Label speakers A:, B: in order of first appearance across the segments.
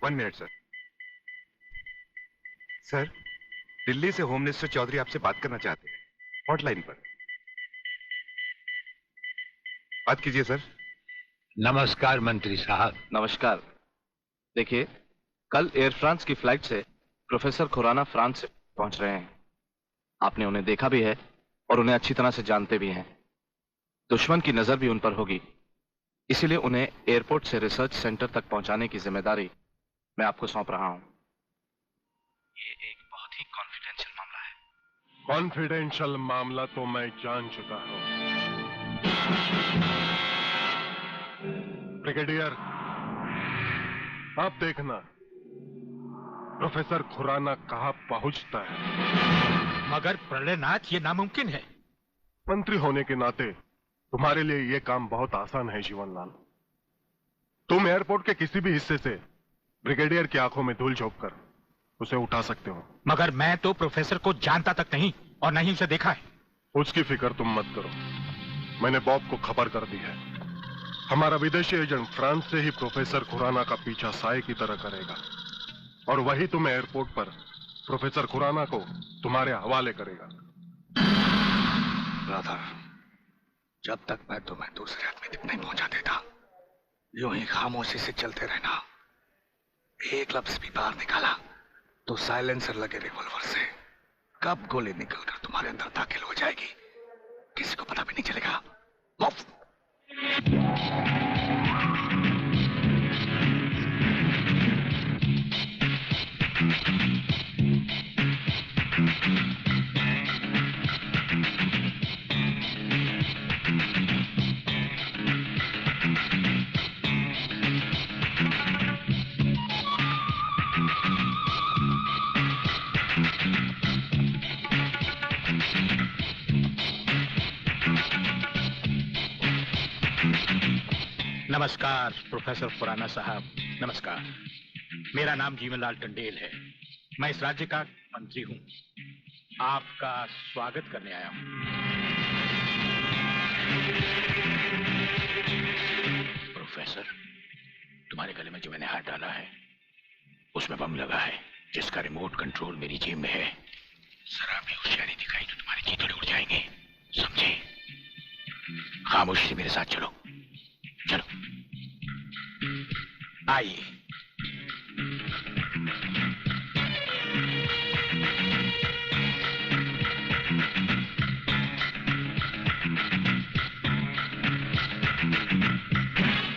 A: 1 minute sir. Sir, Delhi से home minister Chaudhary आपसे बात करना चाहते हैं, हॉटलाइन पर। बात कीजिए सर।
B: नमस्कार मंत्री साहब।
C: नमस्कार। देखिए, कल एयर फ्रांस की फ्लाइट से प्रोफेसर खुराना फ्रांस से पहुंच रहे हैं। आपने उन्हें देखा भी है और उन्हें अच्छी तरह से जानते भी हैं। दुश्मन की नजर भी उन पर होगी, इसीलिए उन्हें एयरपोर्ट से रिसर्च सेंटर तक पहुंचाने की जिम्मेदारी मैं आपको सौंप रहा हूं। ये एक बहुत ही कॉन्फिडेंशियल मामला है।
D: कॉन्फिडेंशियल मामला तो मैं जान चुका हूं। ब्रिगेडियर, आप देखना प्रोफेसर खुराना कहां पहुंचता है।
B: मगर प्रलयनाथ, ये नामुमकिन है।
D: मंत्री होने के नाते तुम्हारे लिए यह काम बहुत आसान है जीवनलाल। तुम एयरपोर्ट के किसी भी हिस्से से ब्रिगेडियर की आंखों में धूल झोंककर उसे उठा सकते हो।
B: मगर मैं तो प्रोफेसर को जानता तक नहीं और नहीं उसे देखा है।
D: उसकी फिक्र तुम मत करो, मैंने बॉब को खबर कर दी है। हमारा विदेशी एजेंट फ्रांस से ही प्रोफेसर खुराना का पीछा साए की तरह करेगा और वही तुम्हें एयरपोर्ट पर प्रोफेसर खुराना को तुम्हारे हवाले करेगा।
E: ब्रदर, जब तक मैं तुम्हें दूसरे आदमी तक नहीं पहुंचा देता, यूं ही खामोशी से चलते रहना। एक लफ्ज भी बाहर निकाला तो साइलेंसर लगे रिवॉल्वर से कब गोली निकलकर तुम्हारे अंदर दाखिल हो जाएगी किसी को पता भी नहीं चलेगा। मूव।
B: नमस्कार प्रोफेसर खुराना साहब, नमस्कार। मेरा नाम जीवनलाल टंडेल है। मैं इस राज्य का मंत्री हूं। आपका स्वागत करने आया हूं। प्रोफेसर, तुम्हारे गले में जो मैंने हाथ डाला है उसमें बम लगा है, जिसका रिमोट कंट्रोल मेरी जेब में है। जरा भी होशियारी दिखाई तो तुम्हारे चीथड़े उड़ जाएंगे, समझे? खामोशी से मेरे साथ चलो। चलो, आइए।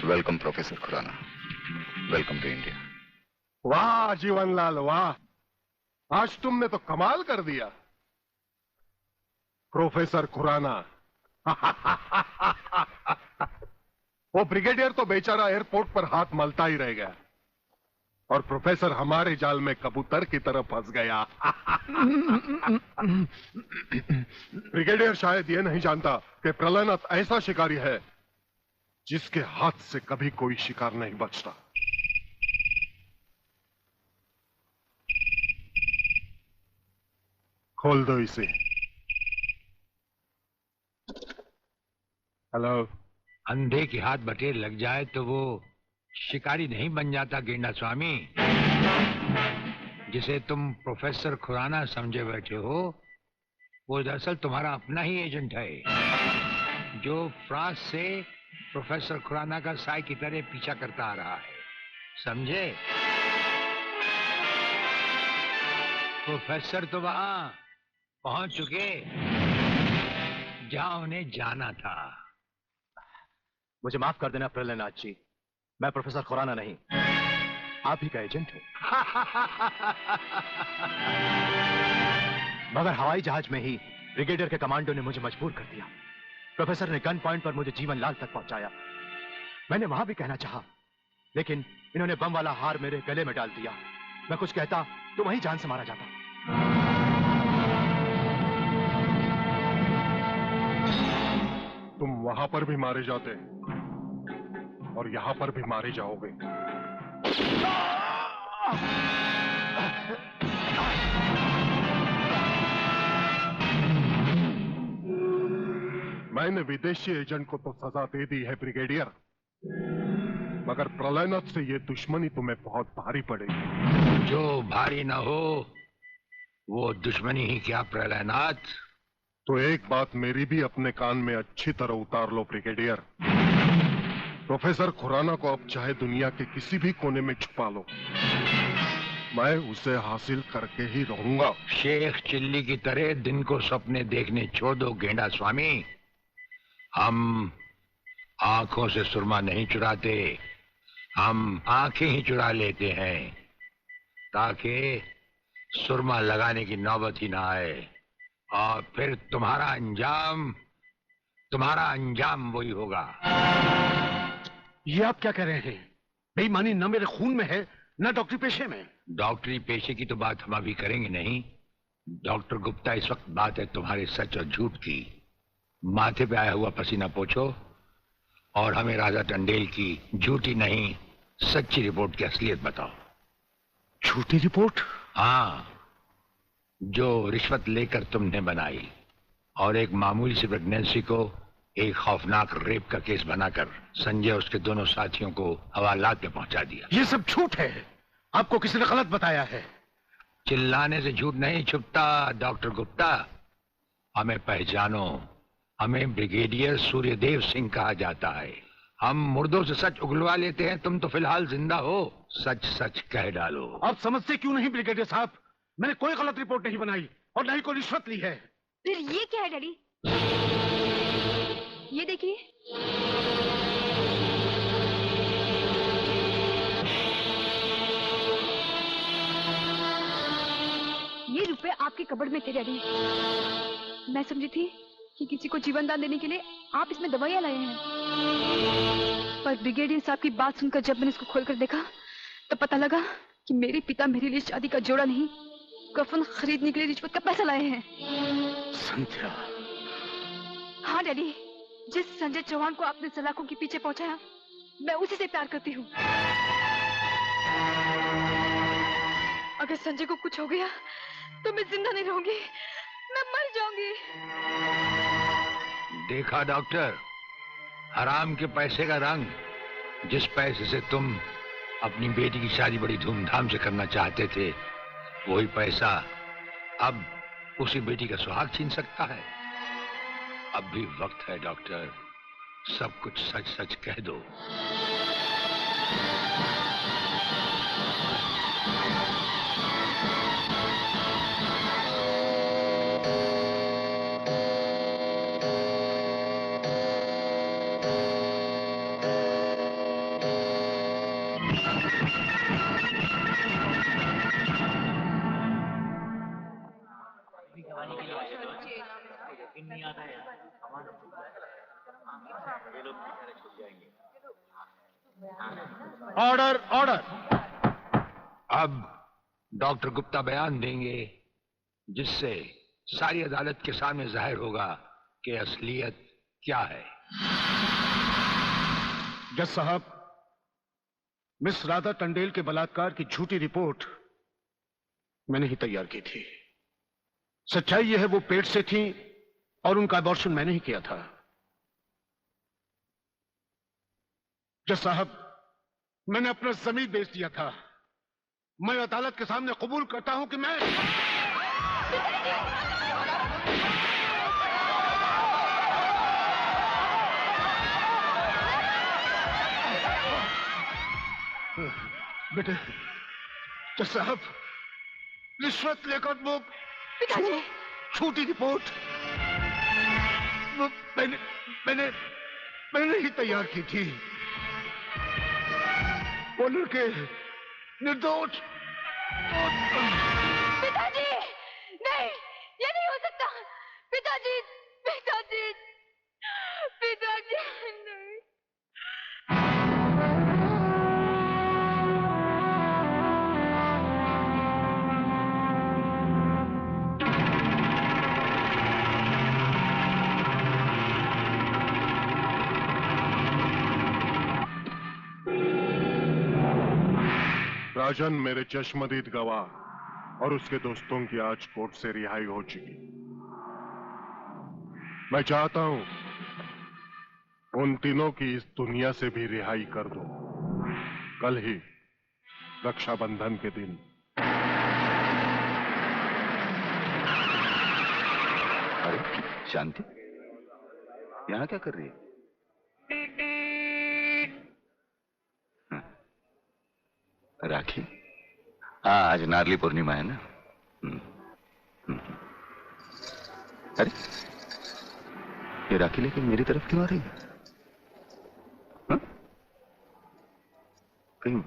E: Welcome professor Khurana, welcome to India.
D: वाह जीवनलाल वाह, आज तुमने तो कमाल कर दिया। प्रोफेसर खुराना वो ब्रिगेडियर तो बेचारा एयरपोर्ट पर हाथ मलता ही रह गया और प्रोफेसर हमारे जाल में कबूतर की तरह फंस गया। ब्रिगेडियर शायद ये नहीं जानता कि प्रलयनाथ ऐसा शिकारी है जिसके हाथ से कभी कोई शिकार नहीं बचता। खोल दो इसे। हेलो।
F: अंधे के हाथ बटेर लग जाए तो वो शिकारी नहीं बन जाता गेंडा स्वामी। जिसे तुम प्रोफेसर खुराना समझे बैठे हो वो दरअसल तुम्हारा अपना ही एजेंट है, जो फ्रांस से प्रोफेसर खुराना का साई की तरह पीछा करता आ रहा है, समझे? प्रोफेसर तो वहां पहुंच चुके जहां उन्हें जाना था।
C: मुझे माफ कर देना प्रलयनाथ जी, मैं प्रोफेसर खुराना नहीं, आप ही का एजेंट हूं। मगर हवाई जहाज में ही ब्रिगेडियर के कमांडो ने मुझे मजबूर कर दिया। प्रोफेसर ने गन पॉइंट पर मुझे जीवनलाल तक पहुंचाया। मैंने वहां भी कहना चाहा, लेकिन इन्होंने बम वाला हार मेरे गले में डाल दिया। मैं कुछ कहता तो वहीं जान से मारा जाता।
D: तुम वहां पर भी मारे जाते और यहां पर भी मारे जाओगे। मैंने विदेशी एजेंट को तो सजा दे दी है ब्रिगेडियर, मगर प्रलयनाथ से ये दुश्मनी तुम्हें बहुत भारी पड़ेगी।
F: जो भारी ना हो वो दुश्मनी ही क्या प्रलयनाथ।
D: तो एक बात मेरी भी अपने कान में अच्छी तरह उतार लो ब्रिगेडियर। प्रोफेसर खुराना को अब चाहे दुनिया के किसी भी कोने में छुपा लो, मैं उसे हासिल करके ही रहूंगा।
F: शेख चिल्ली की तरह दिन को सपने देखने छोड़ दो गेंडा स्वामी। हम आंखों से सुरमा नहीं चुराते, हम आंखें ही चुरा लेते हैं ताकि सुरमा लगाने की नौबत ही ना आए और फिर तुम्हारा अंजाम वही होगा।
E: ये आप क्या कह रहे हैं? बेईमानी न मेरे खून में है न डॉक्टरी पेशे में।
F: डॉक्टरी पेशे की तो बात हम अभी करेंगे नहीं। डॉक्टर गुप्ता, इस वक्त बात है तुम्हारे सच और झूठ की। माथे पे आया हुआ पसीना पोछो और हमें राजा टंडेल की झूठी नहीं सच्ची रिपोर्ट की असलियत बताओ।
E: झूठी रिपोर्ट?
F: हाँ, जो रिश्वत लेकर तुमने बनाई और एक मामूली सी प्रेगनेंसी को एक खौफनाक रेप का केस बनाकर संजय और उसके दोनों साथियों को हवालात में पहुंचा दिया।
E: ये सब झूठ है, आपको किसी ने गलत बताया है।
F: चिल्लाने से झूठ नहीं छुपता डॉक्टर गुप्ता। हमें पहचानो, हमें ब्रिगेडियर सूर्यदेव सिंह कहा जाता है। हम मुर्दों से सच उगलवा लेते हैं, तुम तो फिलहाल जिंदा हो। सच सच कह डालो।
E: आप समझते क्यों नहीं ब्रिगेडियर साहब? मैंने कोई गलत रिपोर्ट नहीं बनाई और न ही कोई रिश्वत ली है।
G: फिर ये क्या है डैडी? ये देखिए। ये रुपए आपके कबड़ में थे डैडी। मैं समझी थी कि किसी को जीवन दान देने के लिए आप इसमें दवाइयां लाए हैं, पर ब्रिगेडियर साहब की बात सुनकर जब मैंने इसको खोलकर देखा तो पता लगा कि मेरे पिता मेरे लिए शादी का जोड़ा नहीं, कफन खरीदने के लिए रिश्वत का पैसा लाए हैं।
E: संध्या।
G: हाँ डैडी, जिस संजय चौहान को आपने सलाखों के पीछे पहुंचाया, मैं उसी से प्यार करती हूँ। अगर संजय को कुछ हो गया तो मैं जिंदा नहीं रहूंगी, मैं मर जाऊंगी।
F: देखा डॉक्टर, हराम के पैसे का रंग। जिस पैसे से तुम अपनी बेटी की शादी बड़ी धूमधाम से करना चाहते थे, वही पैसा अब उसी बेटी का सुहाग छीन सकता है। अब भी वक्त है डॉक्टर, सब कुछ सच सच कह दो।
E: Order order.
F: अब डॉक्टर गुप्ता बयान देंगे जिससे सारी अदालत के सामने जाहिर होगा कि असलियत क्या है।
E: जज साहब, मिस राधा टंडेल के बलात्कार की झूठी रिपोर्ट मैंने ही तैयार की थी। सच्चाई यह है वो पेट से थी और उनका अबॉर्शन मैंने ही किया था। जज साहब, मैंने अपना जमीन बेच दिया था। मैं अदालत के सामने कबूल करता हूं कि मैं बेटे। जज साहब, रिश्वत लेकर वो
G: पिताजी,
E: झूठी रिपोर्ट वो मैंने ही तैयार की थी। वो लड़के निर्दोष।
G: पिताजी, नहीं, ये नहीं हो सकता। पिताजी, पिताजी, पिताजी, नहीं।
D: राजन मेरे चश्मदीद गवाह और उसके दोस्तों की आज कोर्ट से रिहाई हो चुकी। मैं चाहता हूं उन तीनों की इस दुनिया से भी रिहाई कर दो। कल ही रक्षाबंधन के दिन।
B: अरे शांति, यहाँ क्या कर रही है? राखी? हाँ, आज नारली पूर्णिमा है ना। अरे ये राखी लेके मेरी तरफ क्यों आ रही है? हाँ? कहीं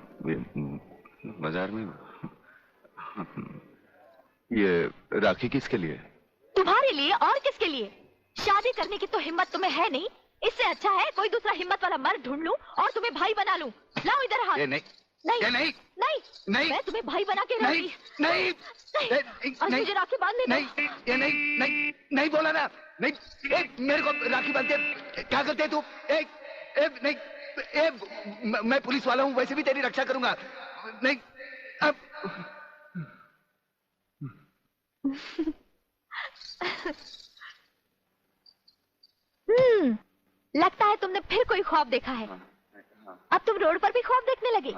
B: बाजार में ये राखी किसके लिए?
H: तुम्हारे लिए और किसके लिए? शादी करने की तो हिम्मत तुम्हें है नहीं। इससे अच्छा है कोई दूसरा हिम्मत वाला मर्द ढूंढ लूं और तुम्हें भाई बना लूं। लाओ इधर हाथ।
B: ये नहीं,
H: नहीं,
B: ये नहीं,
H: नहीं,
B: नहीं,
H: मैं तुम्हें भाई बना के
B: नहीं,
H: रहूंगी।
B: नहीं,
H: आज मुझे राखी बांधने दो।
B: नहीं, ये नहीं, नहीं, नहीं बोला ना। नहीं, मेरे को राखी बांधते क्या करते तू? नहीं, मैं पुलिस वाला हूँ, वैसे भी तेरी रक्षा करूंगा। नहीं, अब
H: लगता है तुमने फिर कोई ख्वाब देखा है। अब तुम रोड पर भी ख्वाब देखने लगे।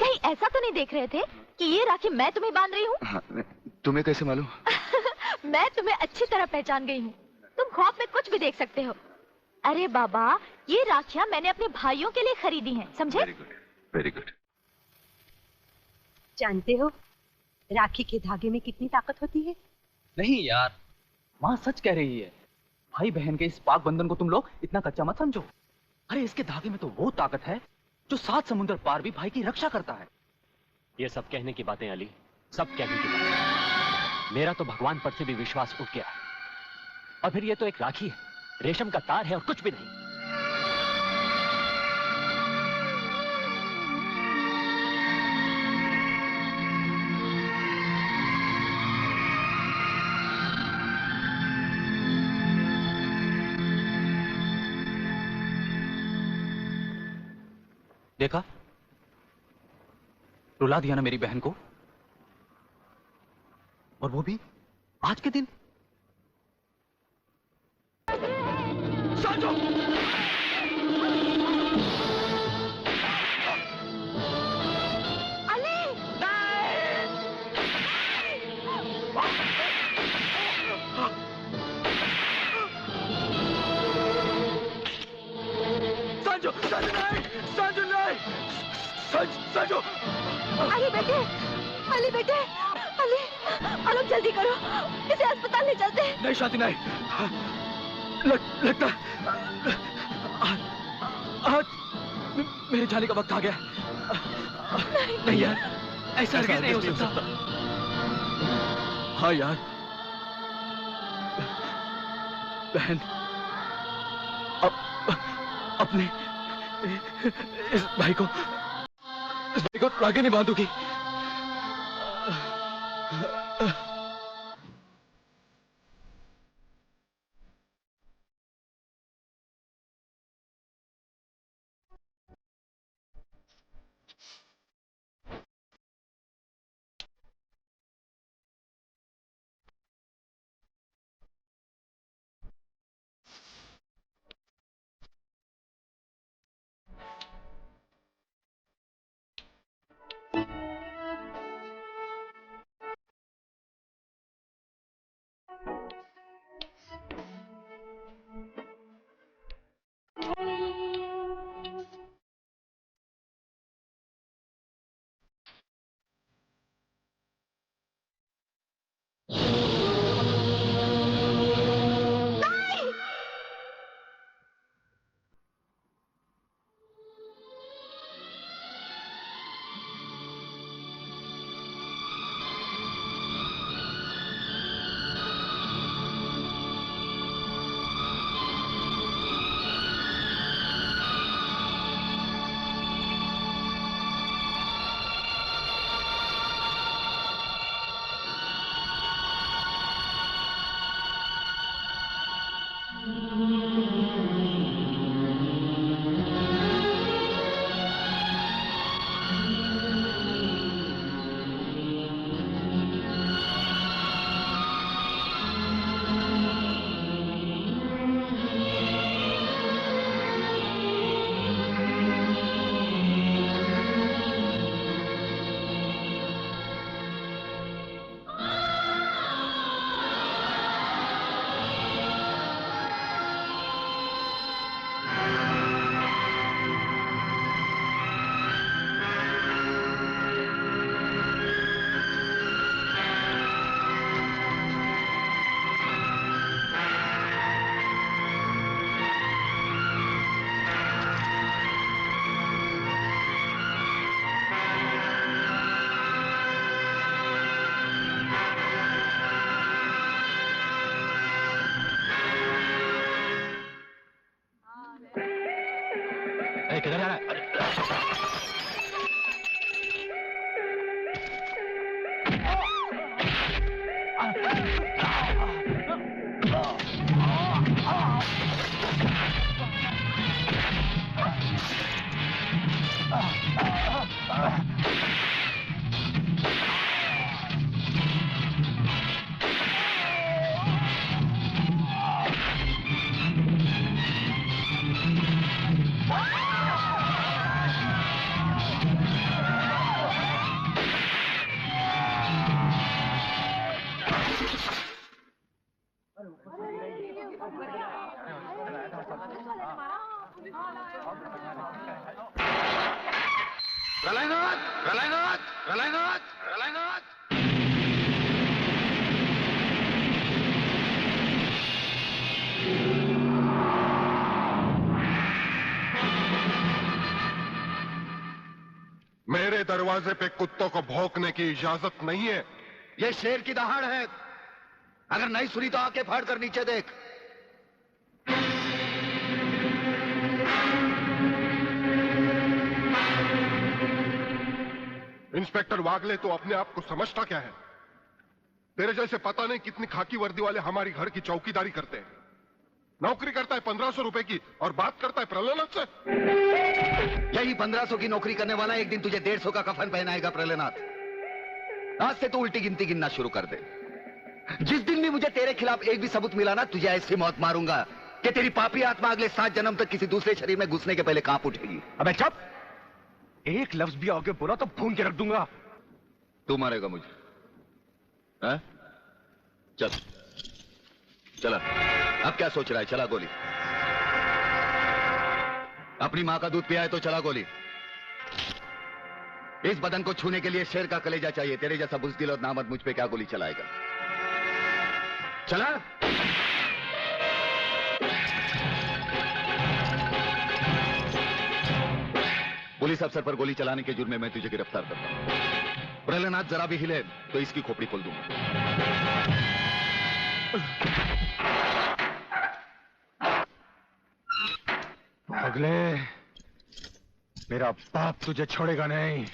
H: कहीं ऐसा तो नहीं देख रहे थे कि ये राखी मैं तुम्हें बांध रही हूँ?
B: तुम्हें कैसे मालूम?
H: मैं तुम्हें अच्छी तरह पहचान गई हूँ। तुम ख्वाब में कुछ भी देख सकते हो। अरे बाबा, ये राखियाँ मैंने अपने भाइयों के लिए खरीदी हैं, समझे?
B: Very good, very good.
I: जानते हो राखी के धागे में कितनी ताकत होती है?
C: नहीं यार, माँ सच कह रही है। भाई बहन के इस पाक बंधन को तुम लोग इतना कच्चा मत समझो। अरे इसके धागे में तो वो ताकत है जो 7 समुद्र पार भी भाई की रक्षा करता है।
J: ये सब कहने की बातें अली, सब कहने की बातें। मेरा तो भगवान पर से भी विश्वास उठ गया। और फिर ये तो एक राखी है, रेशम का तार है और कुछ भी नहीं।
C: देखा, रुला दिया ना मेरी बहन को, और वो भी आज के दिन।
H: अली बेटे, अली बेटे, अली, आलोक जल्दी करो, इसे अस्पताल ले चलते हैं।
C: नहीं शांति नहीं, लगता आज मेरे जाने का वक्त आ गया। नहीं यार, ऐसा नहीं हो सकता। हाँ यार, बहन अपने इस भाई को आगे नहीं बांधूगी।
D: दरवाजे पे कुत्तों को भौंकने की इजाजत नहीं है।
E: ये शेर की दहाड़ है। अगर नहीं सुनी तो आके फाड़ कर नीचे देख।
D: इंस्पेक्टर वागले, तो अपने आप को समझता क्या है? तेरे जैसे पता नहीं कितनी खाकी वर्दी वाले हमारी घर की चौकीदारी करते हैं। नौकरी करता है 1500 रुपए की और बात करता है प्रलयनाथ से।
E: यही 1500 की नौकरी करने वाला एक दिन तुझे 150 का कफन पहनाएगा प्रलयनाथ। आज से तू उल्टी गिनती गिनना शुरू कर दे। जिस दिन भी मुझे तेरे खिलाफ एक भी सबूत मिला ना, तुझे ऐसी मौत मारूंगा कि तेरी पापी आत्मा अगले 7 जन्म तक किसी दूसरे शरीर में घुसने के पहले कांप उठेगी।
K: अबे चुप! एक लफ्ज भी आगे बोला तो भून के रख दूंगा।
E: तू मारेगा मुझे? है? चल चला। अब क्या सोच रहा है? चला गोली। अपनी मां का दूध पिया है तो चला गोली। इस बदन को छूने के लिए शेर का कलेजा चाहिए। तेरे जैसा बुज़दिल और नामर्द मुझ पे क्या गोली चलाएगा? चला। पुलिस अफसर पर गोली चलाने के जुर्म में मैं तुझे गिरफ्तार करता हूं। प्रलयनाथ जरा भी हिले तो इसकी खोपड़ी खोल दूंगा।
K: अगले, मेरा बाप तुझे छोड़ेगा नहीं।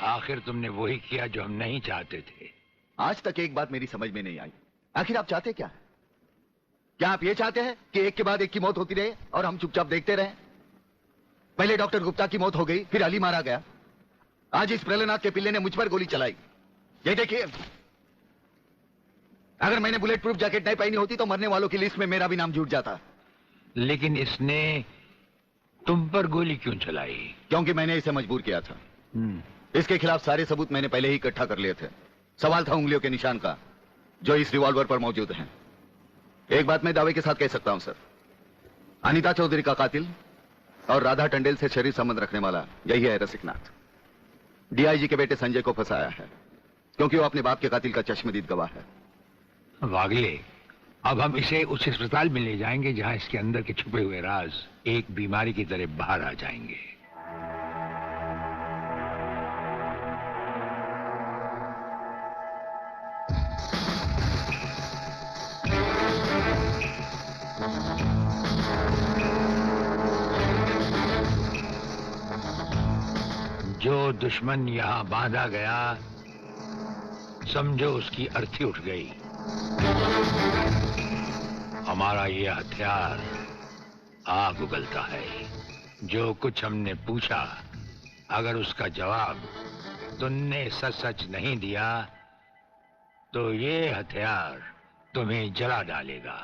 F: आखिर तुमने वही किया जो हम नहीं चाहते थे।
E: आज तक एक बात मेरी समझ में नहीं आई। आखिर आप चाहते क्या? क्या आप ये चाहते हैं कि एक के बाद एक की मौत होती रहे और हम चुपचाप देखते रहें? पहले डॉक्टर गुप्ता की मौत हो गई, फिर अली मारा गया, आज इस प्रलयनाथ के पिल्ले ने मुझ पर गोली चलाई। ये देखिए, अगर मैंने बुलेट प्रूफ जैकेट नहीं पहनी होती तो मरने वालों की लिस्ट में मेरा भी नाम जुड़ जाता।
F: लेकिन इसने तुम पर गोली क्यों चलाई?
E: क्योंकि मैंने इसे मजबूर किया था। इसके खिलाफ सारे सबूत मैंने पहले ही इकट्ठा कर लिए थे। सवाल था उंगलियों के निशान का, जो इस रिवॉल्वर पर मौजूद हैं। एक बात मैं दावे के साथ कह सकता हूं सर, अनीता चौधरी का कातिल और राधा टंडेल से शरीर संबंध रखने वाला यही है रसिकनाथ। डीआईजी के बेटे संजय को फंसाया है क्योंकि वो अपने बाप के कातिल का चश्मदीद गवाह है।
F: वागले, अब हम इसे उस अस्पताल में ले जाएंगे जहां इसके अंदर के छुपे हुए राज एक बीमारी की तरह बाहर आ जाएंगे। जो दुश्मन यहां बांधा गया, समझो उसकी अर्थी उठ गई। हमारा ये हथियार आग उगलता है। जो कुछ हमने पूछा, अगर उसका जवाब तुमने सच सच नहीं दिया तो ये हथियार तुम्हें जला डालेगा।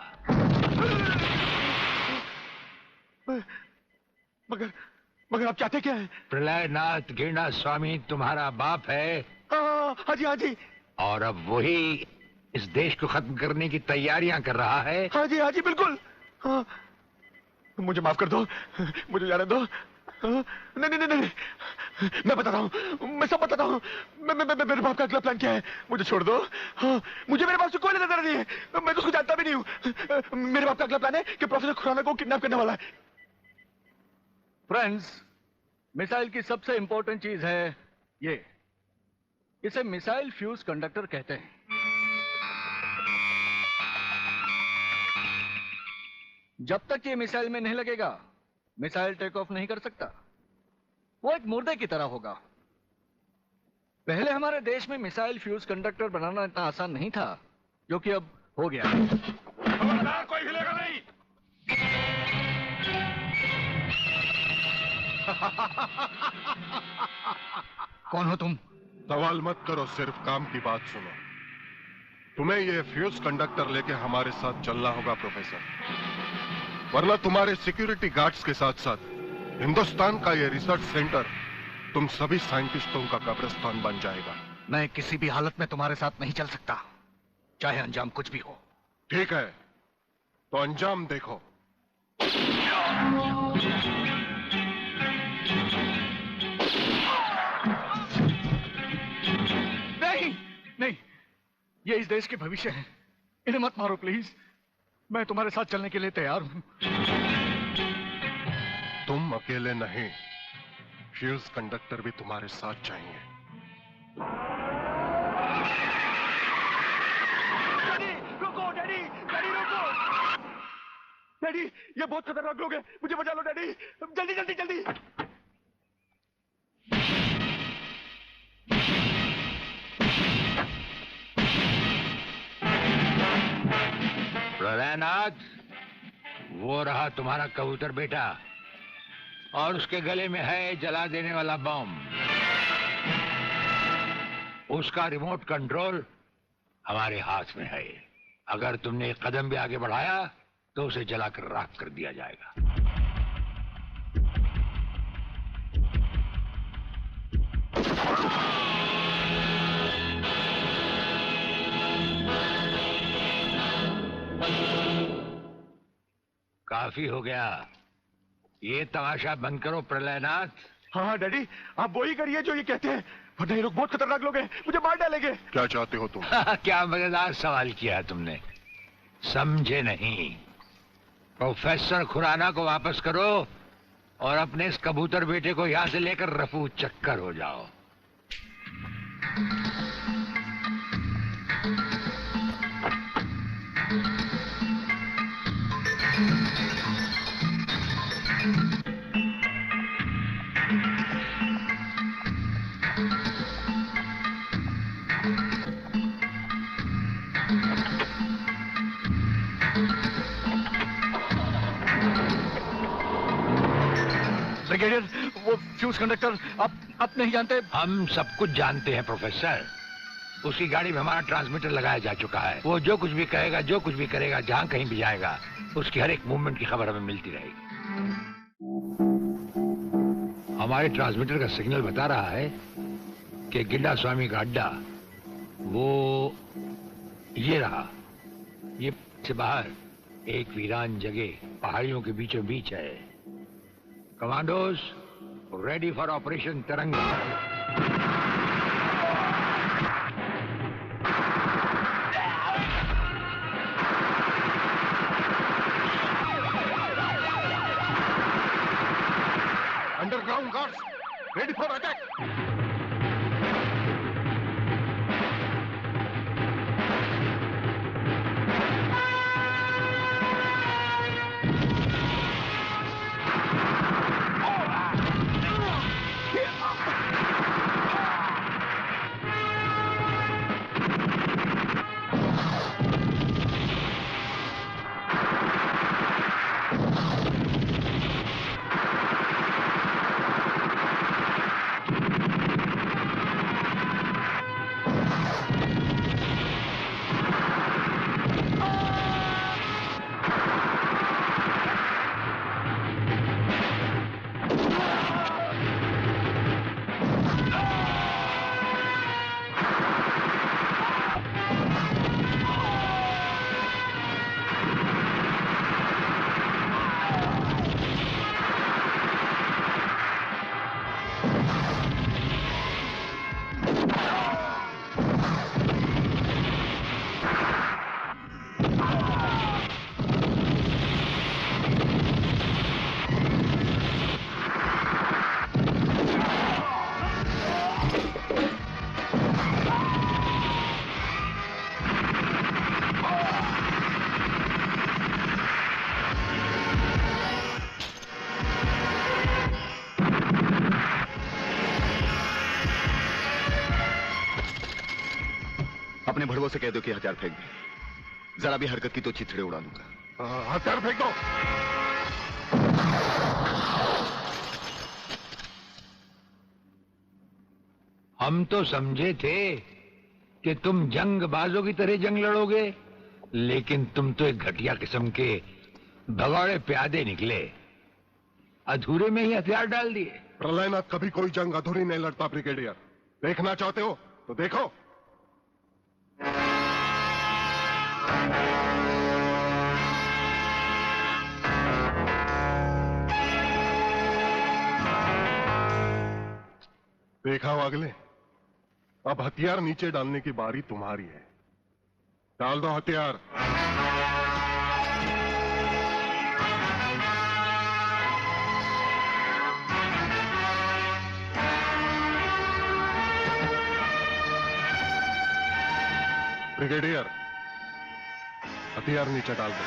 K: मगर आप चाहते क्या है?
F: प्रलयनाथ गिरना स्वामी तुम्हारा बाप है।
K: हाँ जी, हाँ जी।
F: और अब वही इस देश को खत्म करने की तैयारियां कर रहा है।
K: हाँ जी बिल्कुल। हाँ, मुझे माफ कर दो, मुझे जाने दो। नहीं नहीं नहीं, मैं बताता हूँ, मैं सब बताता हूँ। मेरे बाप का अगला प्लान क्या है? मुझे छोड़ दो। हाँ, मुझे मेरे बाप से कोई लेना देना नहीं है। मैं तो उसको जानता भी नहीं हूँ। मेरे बाप का अगला प्लान है कि प्रोफेसर खुराना को किडनैप करने वाला है।
L: फ्रेंड्स, मिसाइल की सबसे इंपॉर्टेंट चीज है ये, इसे मिसाइल फ्यूज कंडक्टर कहते हैं। जब तक ये मिसाइल में नहीं लगेगा, मिसाइल टेक ऑफ नहीं कर सकता। वो एक मुर्दे की तरह होगा। पहले हमारे देश में मिसाइल फ्यूज कंडक्टर बनाना इतना आसान नहीं था, जो कि अब हो गया।
D: कोई हिलेगा नहीं।
E: कौन हो तुम?
D: सवाल मत करो, सिर्फ काम की बात सुनो। तुम्हें ये फ्यूज कंडक्टर लेके हमारे साथ चलना होगा प्रोफेसर, वरना तुम्हारे सिक्योरिटी गार्ड्स के साथ साथ हिंदुस्तान का ये रिसर्च सेंटर तुम सभी साइंटिस्टों का कब्रिस्तान बन जाएगा।
E: मैं किसी भी हालत में तुम्हारे साथ नहीं चल सकता, चाहे अंजाम कुछ भी हो।
D: ठीक है, तो अंजाम देखो।
L: नहीं नहीं, ये इस देश के भविष्य है। इन्हें मत मारो प्लीज। मैं तुम्हारे साथ चलने के लिए तैयार हूं।
D: तुम अकेले नहीं, फ्यूज कंडक्टर भी तुम्हारे साथ चाहिए।
K: डैडी रुको, डैडी डैडी रुको। डैडी ये बहुत खतरनाक लोग हैं, मुझे बचा लो डैडी, जल्दी जल्दी जल्दी।
F: प्रलयनाथ, वो रहा तुम्हारा कबूतर बेटा, और उसके गले में है जला देने वाला बम। उसका रिमोट कंट्रोल हमारे हाथ में है। अगर तुमने एक कदम भी आगे बढ़ाया तो उसे जलाकर राख कर दिया जाएगा। काफी हो गया, ये तमाशा बंद करो प्रलयनाथ।
K: हाँ डैडी, आप वो ही करिए जो ये कहते हैं, वरना ये लोग बहुत खतरनाक लोग हैं, मुझे मार डालेंगे।
D: क्या चाहते हो तुम?
F: क्या मजेदार सवाल किया तुमने, समझे नहीं। प्रोफेसर खुराना को वापस करो और अपने इस कबूतर बेटे को यहां से लेकर रफू चक्कर हो जाओ।
L: ब्रिगेडियर, वो फ्यूज कंडक्टर आप नहीं जानते?
F: हम सब कुछ जानते हैं प्रोफेसर। उसकी गाड़ी में हमारा ट्रांसमीटर लगाया जा चुका है। वो जो कुछ भी कहेगा, जो कुछ भी करेगा, जहां कहीं भी जाएगा, उसकी हर एक मूवमेंट की खबर हमें मिलती रहेगी। हमारे ट्रांसमीटर का सिग्नल बता रहा है कि गिड्डा स्वामी का अड्डा वो ये रहा। ये से बाहर एक वीरान जगह पहाड़ियों के बीचों बीच है। कमांडोज रेडी फॉर ऑपरेशन तिरंगा।
D: Underground guards ready for attack.
M: अपने भड़वों से कह दो कि हथियार फेंक दे। जरा भी हरकत की तो चिथड़े उड़ा दूंगा।
D: हथियार फेंक दो।
F: हम तो समझे थे कि तुम जंगबाजों की तरह जंग लड़ोगे, लेकिन तुम तो एक घटिया किस्म के भगौड़े प्यादे निकले। अधूरे में ही हथियार डाल दिए।
D: प्रलयनाथ कभी कोई जंग अधूरी नहीं लड़ता ब्रिगेडियर। देखना चाहते हो तो देखो। देखा वागले, अब हथियार नीचे डालने की बारी तुम्हारी है। डाल दो हथियार। ब्रिगेडियर, हथियार नीचे डाल दो।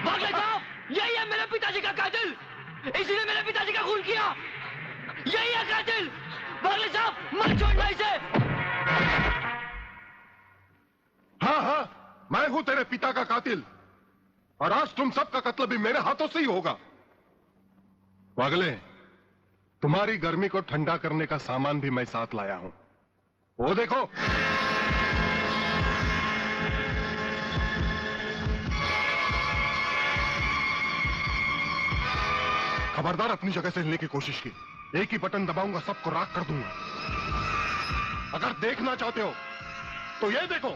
N: बागले साहब, यही है मेरे पिताजी का कातिल, इसीने मेरे पिताजी का खून किया। यही है कातिल। बागले साहब, मत छोड़ना इसे।
D: हाँ हाँ, मैं हूं तेरे पिता का कातिल, और आज तुम सबका कत्ल भी मेरे हाथों से ही होगा। पागले, तुम्हारी गर्मी को ठंडा करने का सामान भी मैं साथ लाया हूं। वो देखो। खबरदार अपनी जगह से हिलने की कोशिश की। एक ही बटन दबाऊंगा, सबको राख कर दूंगा। अगर देखना चाहते हो तो ये देखो।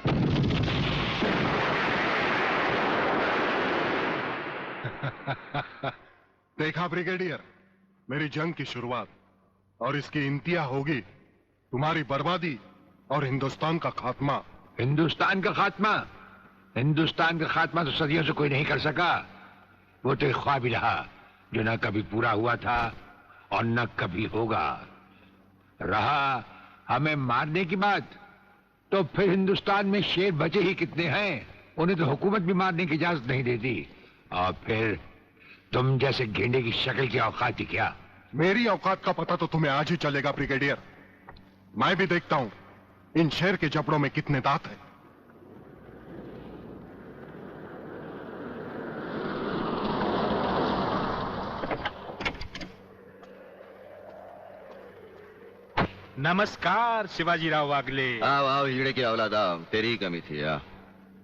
D: देखा ब्रिगेडियर, मेरी जंग की शुरुआत, और इसकी इंतहा होगी तुम्हारी बर्बादी और हिंदुस्तान का खात्मा।
F: हिंदुस्तान का खात्मा? हिंदुस्तान का खात्मा तो सदियों से कोई नहीं कर सका। वो तो एक ख्वाब ही रहा जो न कभी पूरा हुआ था और न कभी होगा। रहा हमें मारने की बात, तो फिर हिंदुस्तान में शेर बचे ही कितने हैं? उन्हें तो हुकूमत भी मारने की इजाजत नहीं देती। और फिर तुम जैसे गेंडे की शक्ल की औकात ही क्या?
D: मेरी औकात का पता तो तुम्हें आज ही चलेगा ब्रिगेडियर। मैं भी देखता हूं इन शेर के जबड़ों में कितने दांत हैं।
O: नमस्कार शिवाजीराव वागले।
M: आओ आओ हिजड़े की औलाद, आओ। तेरी ही कमी थी। आ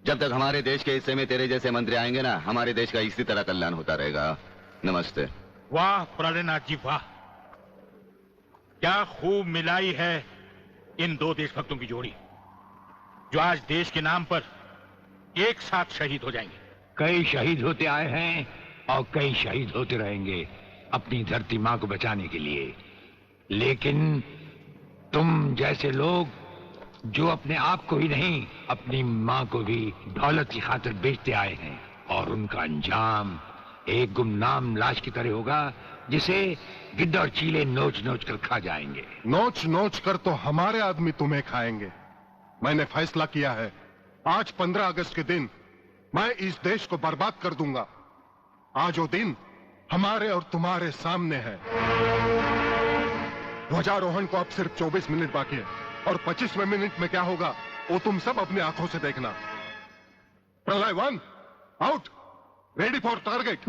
M: जब तक हमारे देश के हिस्से में तेरे जैसे मंत्री आएंगे ना, हमारे देश का इसी तरह कल्याण होता रहेगा। नमस्ते।
O: वाह प्राणनाथ जी वाह, क्या खूब मिलाई है इन दो देशभक्तों की जोड़ी, जो आज देश के नाम पर एक साथ शहीद हो जाएंगे।
F: कई शहीद होते आए हैं और कई शहीद होते रहेंगे अपनी धरती माँ को बचाने के लिए। लेकिन तुम जैसे लोग जो अपने आप को ही नहीं, अपनी माँ को भी दौलत की खातिर बेचते आए हैं, और उनका अंजाम एक गुमनाम लाश की तरह होगा जिसे गिद्ध और चीले नोच नोच कर खा जाएंगे।
D: नोच नोच कर तो हमारे आदमी तुम्हें खाएंगे। मैंने फैसला किया है, आज 15 अगस्त के दिन मैं इस देश को बर्बाद कर दूंगा। आज वो दिन हमारे और तुम्हारे सामने है। ध्वजारोहण को अब सिर्फ 24 मिनट बाकी है, और 25वें मिनट में क्या होगा वो तुम सब अपनी आंखों से देखना। प्रलय 1 आउट, रेडी फॉर टारगेट।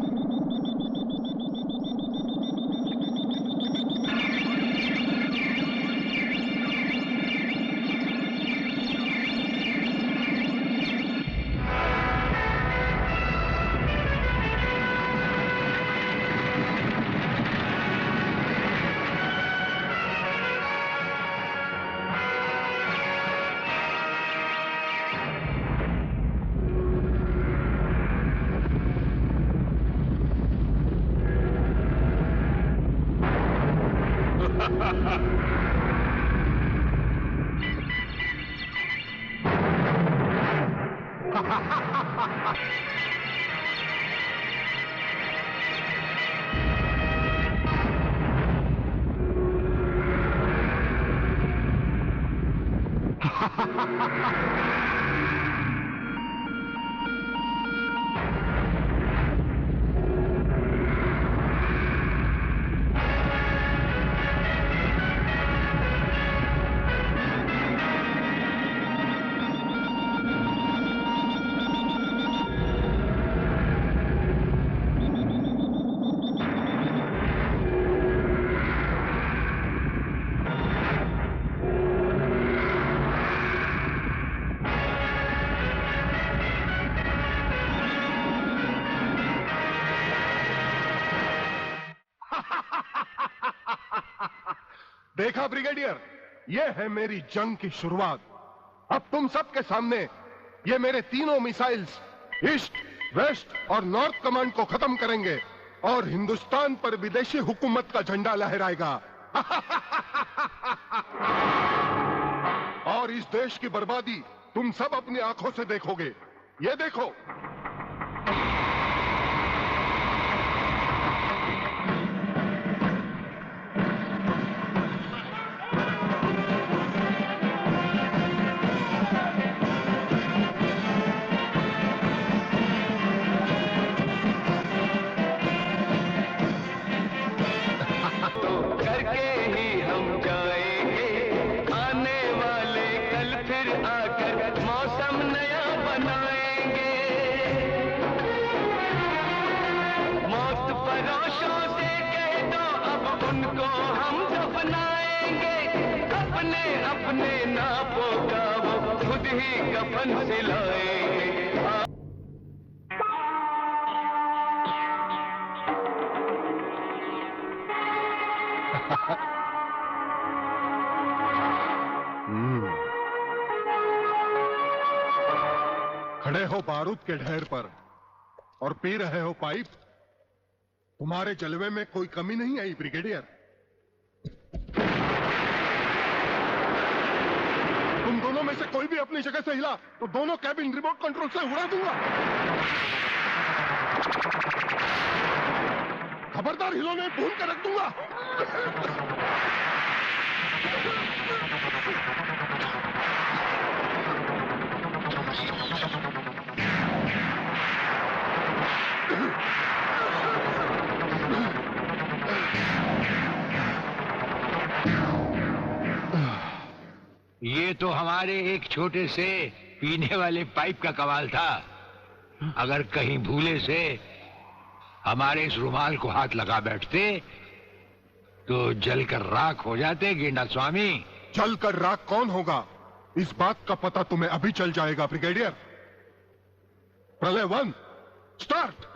D: देखा ब्रिगेडियर, ये है मेरी जंग की शुरुआत। अब तुम सबके सामने ये मेरे तीनों मिसाइल्स ईस्ट, वेस्ट और नॉर्थ कमांड को खत्म करेंगे और हिंदुस्तान पर विदेशी हुकूमत का झंडा लहराएगा। और इस देश की बर्बादी तुम सब अपनी आंखों से देखोगे। ये देखो,
N: कफन से लाएंगे।
D: खड़े हो बारूद के ढेर पर और पी रहे हो पाइप। तुम्हारे जलवे में कोई कमी नहीं आई ब्रिगेडियर। तुम दोनों में से कोई भी अपनी जगह से हिला तो दोनों कैबिन रिमोट कंट्रोल से उड़ा दूंगा। खबरदार, हिलोने भून कर रख दूंगा।
F: ये तो हमारे एक छोटे से पीने वाले पाइप का कमाल था। अगर कहीं भूले से हमारे इस रुमाल को हाथ लगा बैठते तो जलकर राख हो जाते गेंडा स्वामी।
D: जलकर राख कौन होगा, इस बात का पता तुम्हें अभी चल जाएगा ब्रिगेडियर। प्रलय 1 स्टार्ट।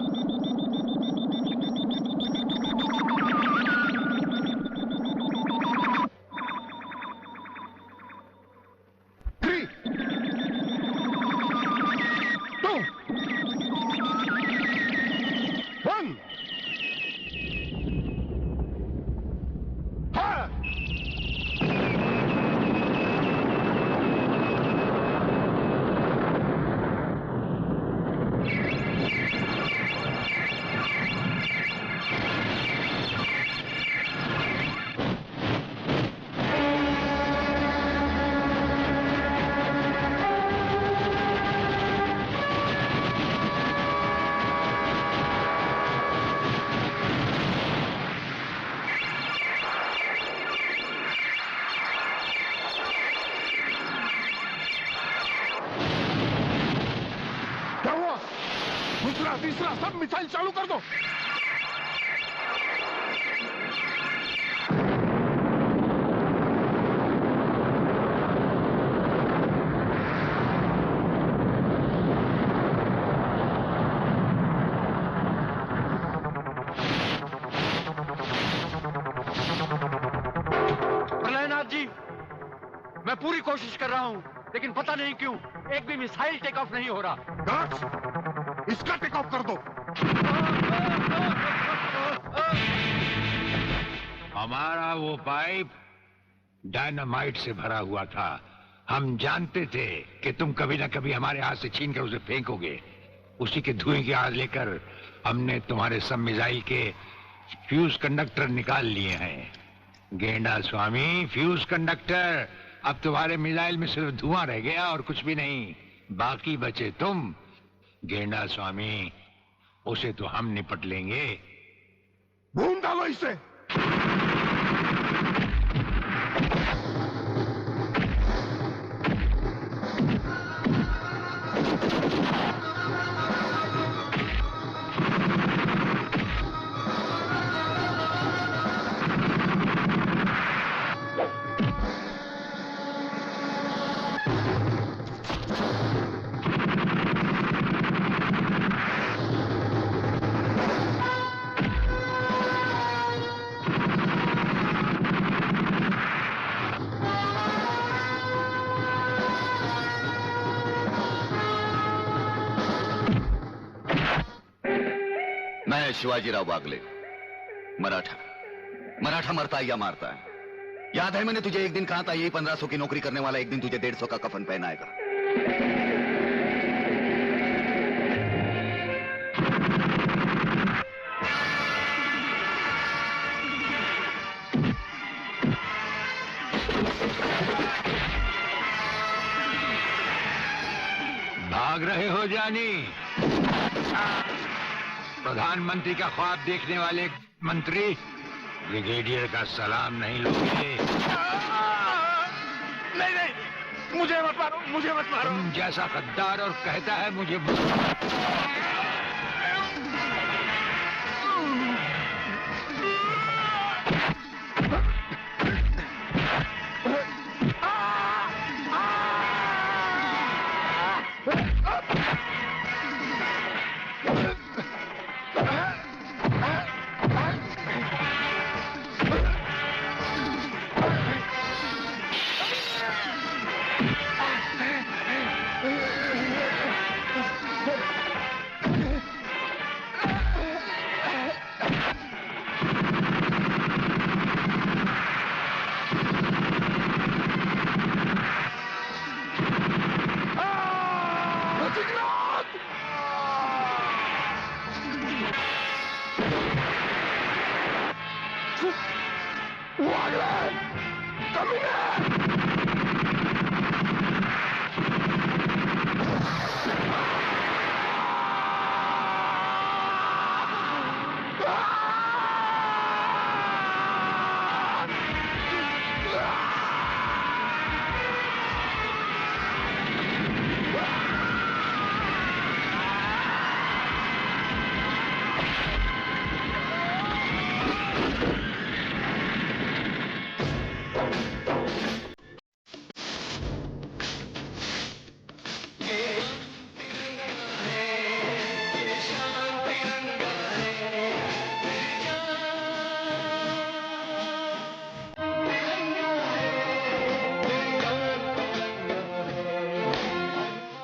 D: तीसरा सब मिसाइल चालू कर दो।
K: प्रलयनाथ जी, मैं पूरी कोशिश कर रहा हूं, लेकिन पता नहीं क्यों एक भी मिसाइल टेक ऑफ नहीं हो रहा।
D: इसका टेक ऑफ कर दो।
F: हमारा वो पाइप डायनामाइट से भरा हुआ था। हम जानते थे कि तुम कभी ना कभी हमारे हाथ से छीन कर उसे फेंकोगे। उसी के धुएं की आग लेकर हमने तुम्हारे सब मिसाइल के फ्यूज कंडक्टर निकाल लिए हैं। गेंडा स्वामी, फ्यूज कंडक्टर। अब तुम्हारे मिसाइल में सिर्फ धुआं रह गया और कुछ भी नहीं। बाकी बचे तुम। गेंडा स्वामी, उसे तो हम निपट लेंगे।
D: भून डालो इसे।
M: शिवाजीराव बागले, मराठा। मराठा मरता है या मारता है, याद है मैंने तुझे एक दिन कहा था, यही 1500 की नौकरी करने वाला एक दिन तुझे 150 का कफन पहनाएगा।
F: भाग रहे हो जानी? प्रधानमंत्री का ख्वाब देखने वाले मंत्री ब्रिगेडियर का सलाम नहीं लोगे?
K: नहीं, मुझे मत मारो, मुझे मत मारो।
F: तुम जैसा गद्दार और कहता है मुझे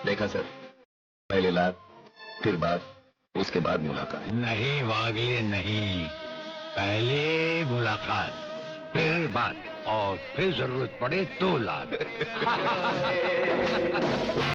M: देखा सर, पहले लात, फिर बात, उसके बाद मुलाकात।
F: नहीं वागले नहीं, पहले मुलाकात, फिर बात और फिर जरूरत पड़े तो लात।